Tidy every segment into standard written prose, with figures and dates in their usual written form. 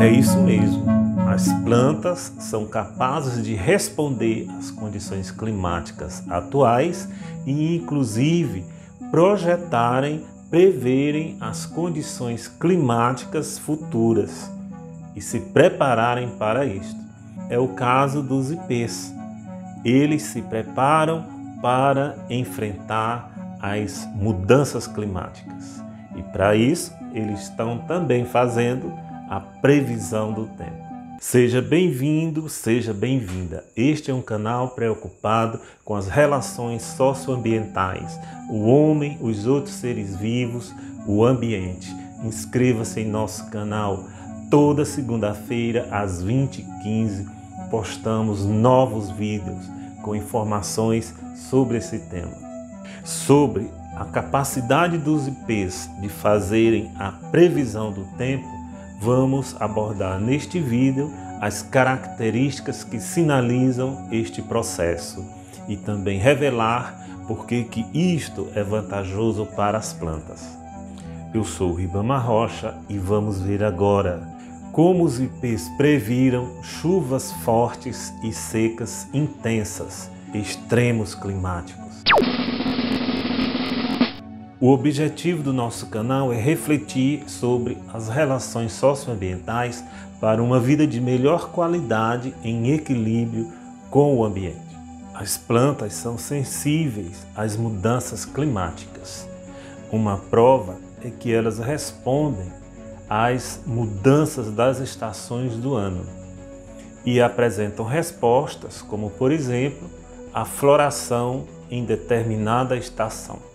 É isso mesmo. As plantas são capazes de responder às condições climáticas atuais e, inclusive, preverem as condições climáticas futuras e se prepararem para isto. É o caso dos ipês. Eles se preparam para enfrentar as mudanças climáticas e, para isso, eles estão também fazendo a previsão do tempo. Seja bem-vindo, seja bem-vinda. Este é um canal preocupado com as relações socioambientais, o homem, os outros seres vivos, o ambiente. Inscreva-se em nosso canal. Toda segunda-feira, às 20h15, postamos novos vídeos com informações sobre esse tema. Sobre a capacidade dos ipês de fazerem a previsão do tempo, vamos abordar neste vídeo as características que sinalizam este processo e também revelar por que isto é vantajoso para as plantas. Eu sou Ribamar Rocha e vamos ver agora como os ipês previram chuvas fortes e secas intensas, extremos climáticos. O objetivo do nosso canal é refletir sobre as relações socioambientais para uma vida de melhor qualidade em equilíbrio com o ambiente. As plantas são sensíveis às mudanças climáticas. Uma prova é que elas respondem às mudanças das estações do ano e apresentam respostas como, por exemplo, a floração em determinada estação.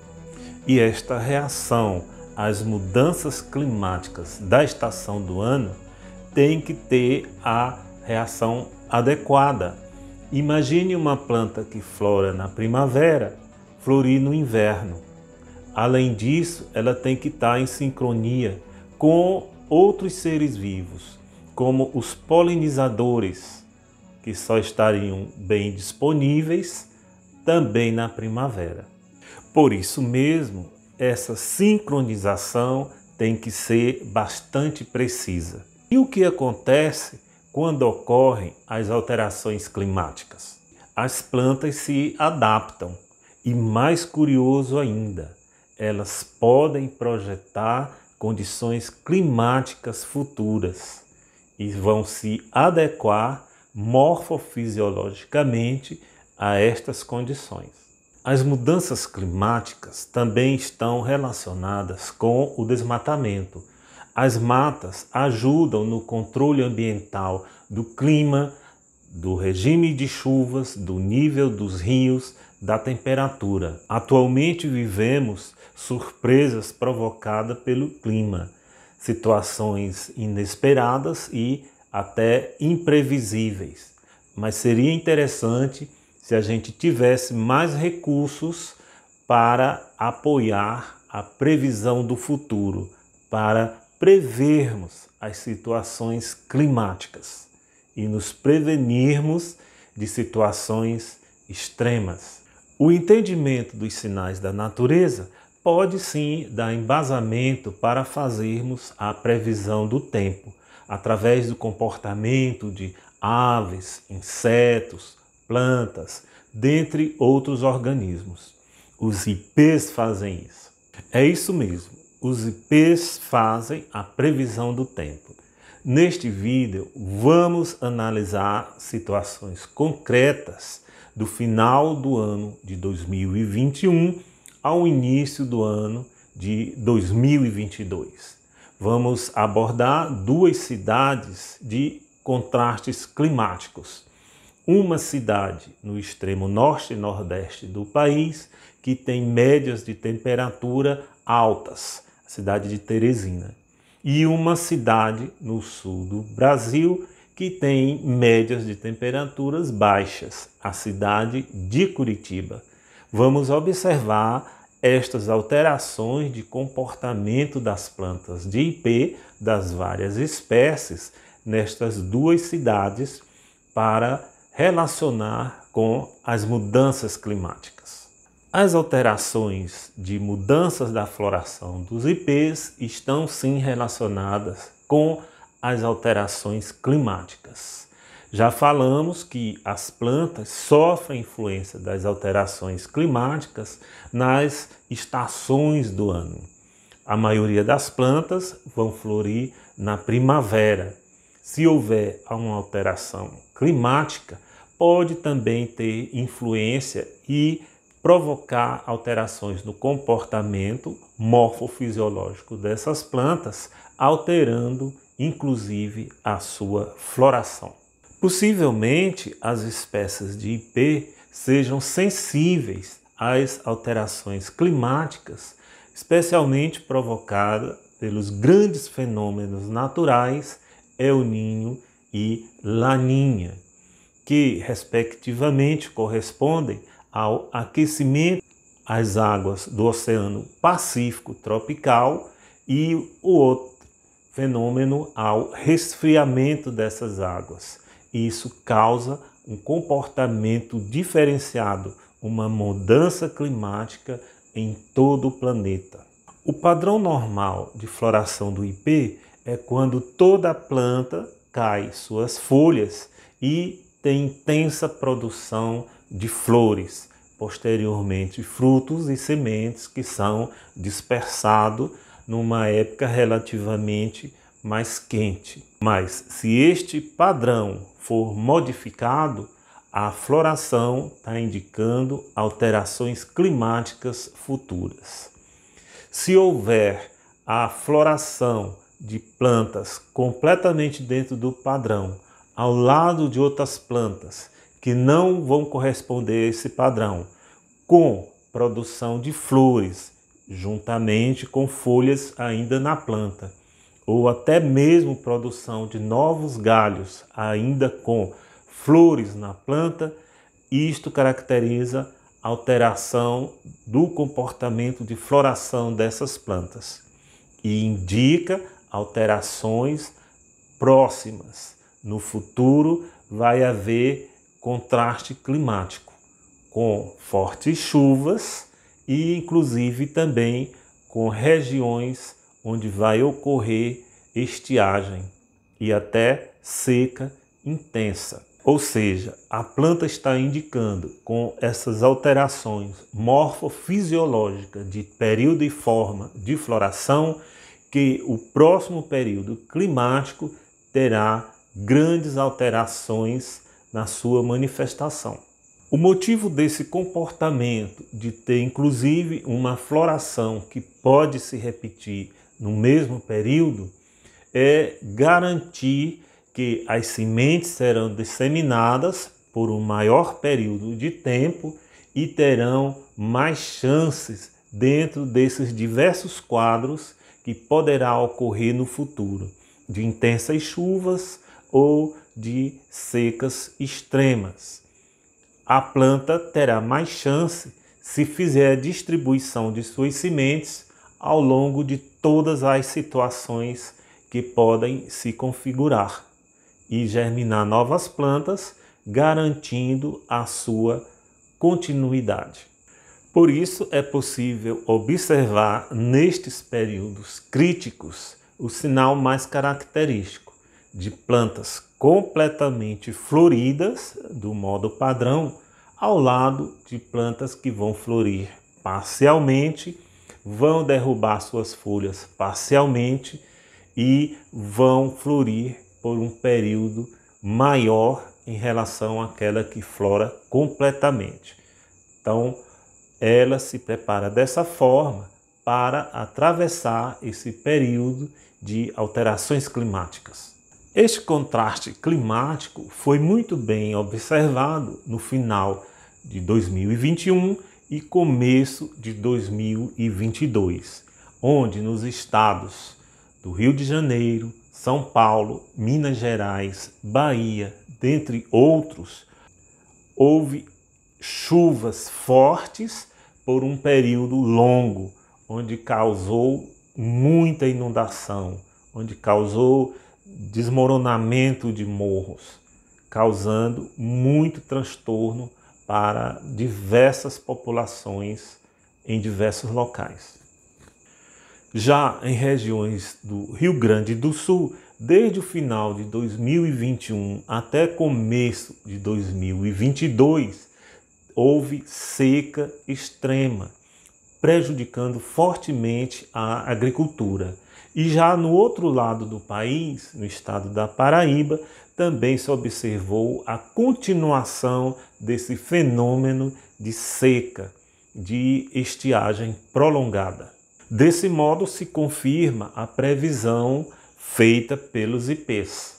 E esta reação às mudanças climáticas da estação do ano tem que ter a reação adequada. Imagine uma planta que flora na primavera, florir no inverno. Além disso, ela tem que estar em sincronia com outros seres vivos, como os polinizadores, que só estariam bem disponíveis também na primavera. Por isso mesmo, essa sincronização tem que ser bastante precisa. E o que acontece quando ocorrem as alterações climáticas? As plantas se adaptam e, mais curioso ainda, elas podem projetar condições climáticas futuras e vão se adequar morfofisiologicamente a estas condições. As mudanças climáticas também estão relacionadas com o desmatamento. As matas ajudam no controle ambiental do clima, do regime de chuvas, do nível dos rios, da temperatura. Atualmente vivemos surpresas provocadas pelo clima, situações inesperadas e até imprevisíveis. Mas seria interessante se a gente tivesse mais recursos para apoiar a previsão do futuro, para prevermos as situações climáticas e nos prevenirmos de situações extremas. O entendimento dos sinais da natureza pode sim dar embasamento para fazermos a previsão do tempo, através do comportamento de aves, insetos, plantas, dentre outros organismos. Os ipês fazem isso. É isso mesmo, os ipês fazem a previsão do tempo. Neste vídeo, vamos analisar situações concretas do final do ano de 2021 ao início do ano de 2022. Vamos abordar duas cidades de contrastes climáticos. Uma cidade no extremo norte e nordeste do país que tem médias de temperatura altas, a cidade de Teresina. E uma cidade no sul do Brasil que tem médias de temperaturas baixas, a cidade de Curitiba. Vamos observar estas alterações de comportamento das plantas de ipê das várias espécies nestas duas cidades para relacionar com as mudanças climáticas. As alterações de mudanças da floração dos ipês estão sim relacionadas com às alterações climáticas. Já falamos que as plantas sofrem influência das alterações climáticas nas estações do ano. A maioria das plantas vão florir na primavera. Se houver uma alteração climática, pode também ter influência e provocar alterações no comportamento morfofisiológico dessas plantas, alterando inclusive a sua floração. Possivelmente as espécies de ipê sejam sensíveis às alterações climáticas, especialmente provocada pelos grandes fenômenos naturais El Niño e Laninha, que respectivamente correspondem ao aquecimento às águas do Oceano Pacífico tropical e o outro fenômeno ao resfriamento dessas águas. Isso causa um comportamento diferenciado, uma mudança climática em todo o planeta. O padrão normal de floração do ipê é quando toda a planta cai suas folhas e tem intensa produção de flores, posteriormente frutos e sementes que são dispersados numa época relativamente mais quente. Mas se este padrão for modificado, a floração está indicando alterações climáticas futuras. Se houver a floração de plantas completamente dentro do padrão, ao lado de outras plantas que não vão corresponder a esse padrão, com produção de flores, juntamente com folhas ainda na planta, ou até mesmo produção de novos galhos ainda com flores na planta, isto caracteriza alteração do comportamento de floração dessas plantas e indica alterações próximas. No futuro vai haver contraste climático, com fortes chuvas e inclusive também com regiões onde vai ocorrer estiagem e até seca intensa. Ou seja, a planta está indicando com essas alterações morfofisiológicas de período e forma de floração que o próximo período climático terá grandes alterações na sua manifestação. O motivo desse comportamento de ter inclusive uma floração que pode se repetir no mesmo período é garantir que as sementes serão disseminadas por um maior período de tempo e terão mais chances dentro desses diversos quadros que poderá ocorrer no futuro, de intensas chuvas ou de secas extremas. A planta terá mais chance se fizer a distribuição de suas sementes ao longo de todas as situações que podem se configurar e germinar novas plantas, garantindo a sua continuidade. Por isso é possível observar nestes períodos críticos o sinal mais característico de plantas completamente floridas, do modo padrão, ao lado de plantas que vão florir parcialmente, vão derrubar suas folhas parcialmente e vão florir por um período maior em relação àquela que flora completamente. Então, ela se prepara dessa forma para atravessar esse período de alterações climáticas. Este contraste climático foi muito bem observado no final de 2021 e começo de 2022, onde nos estados do Rio de Janeiro, São Paulo, Minas Gerais, Bahia, dentre outros, houve chuvas fortes por um período longo, onde causou muita inundação, onde causou desmoronamento de morros, causando muito transtorno para diversas populações em diversos locais. Já em regiões do Rio Grande do Sul, desde o final de 2021 até começo de 2022, houve seca extrema, prejudicando fortemente a agricultura. E já no outro lado do país, no estado da Paraíba, também se observou a continuação desse fenômeno de seca, de estiagem prolongada. Desse modo, se confirma a previsão feita pelos IPs.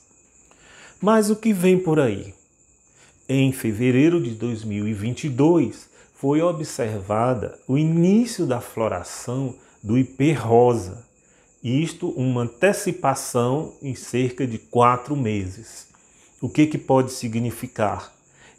Mas o que vem por aí? Em fevereiro de 2022, foi observada o início da floração do ipê rosa, isto uma antecipação em cerca de 4 meses. O que pode significar?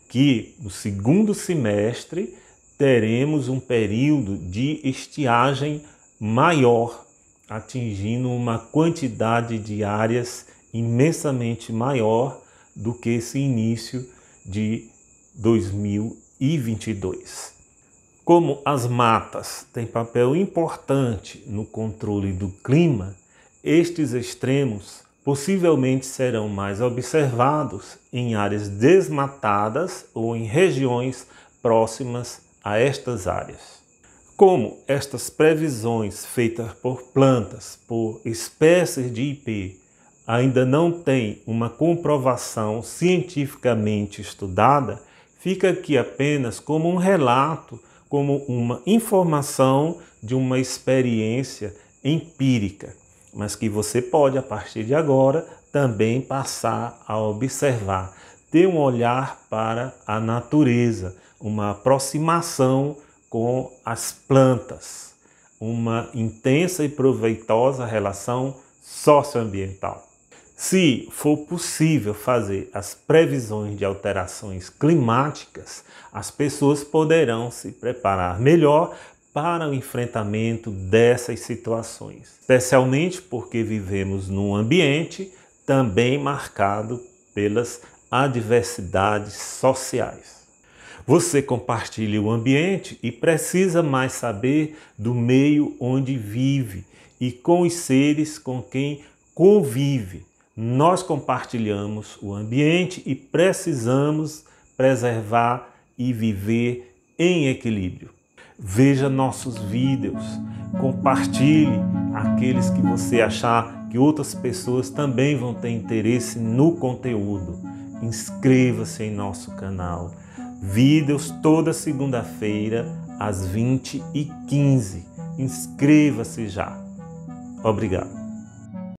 Que no segundo semestre teremos um período de estiagem maior, atingindo uma quantidade de áreas imensamente maior do que esse início de 2022. Como as matas têm papel importante no controle do clima, estes extremos possivelmente serão mais observados em áreas desmatadas ou em regiões próximas a estas áreas. Como estas previsões feitas por plantas, por espécies de ipê, ainda não têm uma comprovação cientificamente estudada, fica aqui apenas como um relato, como uma informação de uma experiência empírica, mas que você pode, a partir de agora, também passar a observar, ter um olhar para a natureza, uma aproximação com as plantas, uma intensa e proveitosa relação socioambiental. Se for possível fazer as previsões de alterações climáticas, as pessoas poderão se preparar melhor para o enfrentamento dessas situações, especialmente porque vivemos num ambiente também marcado pelas adversidades sociais. Você compartilha o ambiente e precisa mais saber do meio onde vive e com os seres com quem convive. Nós compartilhamos o ambiente e precisamos preservar e viver em equilíbrio. Veja nossos vídeos, compartilhe aqueles que você achar que outras pessoas também vão ter interesse no conteúdo. Inscreva-se em nosso canal. Vídeos toda segunda-feira às 20h15. Inscreva-se já. Obrigado.